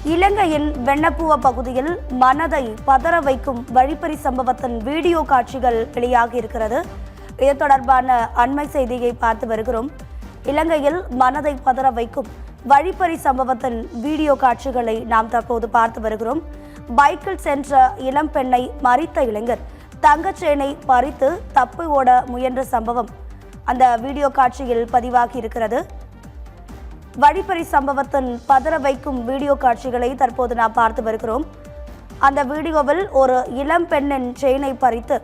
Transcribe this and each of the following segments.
இலங்கையின் வெண்ணப்புவ பகுதியில் மனதை பதற வைக்கும் வழிப்பறி சம்பவத்தின் வீடியோ காட்சிகள் வெளியாகி இருக்கிறது. இது தொடர்பான அண்மை செய்தியை பார்த்து வருகிறோம். இலங்கையில் மனதை பதற வைக்கும் வழிப்பறி சம்பவத்தின் வீடியோ காட்சிகளை நாம் தற்போது பார்த்து வருகிறோம். பைக்கில் சென்ற இளம் பெண்ணை மறித்த இளைஞர் தங்கச்சேனை பறித்து தப்பி ஓட முயன்ற சம்பவம் அந்த வீடியோ காட்சியில் பதிவாகி இருக்கிறது. வழிப்பறி சம்பவத்தின் பதற வைக்கும் வீடியோ காட்சிகளை தற்போது நாம் பார்த்து வருகிறோம். அந்த வீடியோவில் ஒரு இளம் பெண்ணின் செயினை பறித்து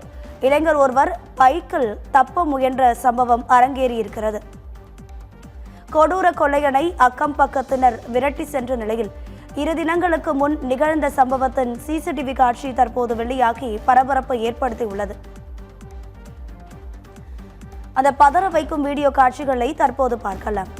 இளைஞர் ஒருவர் பைக்கில் தப்ப முயன்ற சம்பவம் அரங்கேறி இருக்கிறது. கொடூர கொள்ளையனை அக்கம் பக்கத்தினர் விரட்டி சென்ற நிலையில் 2 தினங்களுக்கு முன் நிகழ்ந்த சம்பவத்தின் சிசிடிவி காட்சி தற்போது வெளியாகி பரபரப்பை ஏற்படுத்தியுள்ளது. அந்த பதற வைக்கும் வீடியோ காட்சிகளை தற்போது பார்க்கலாம்.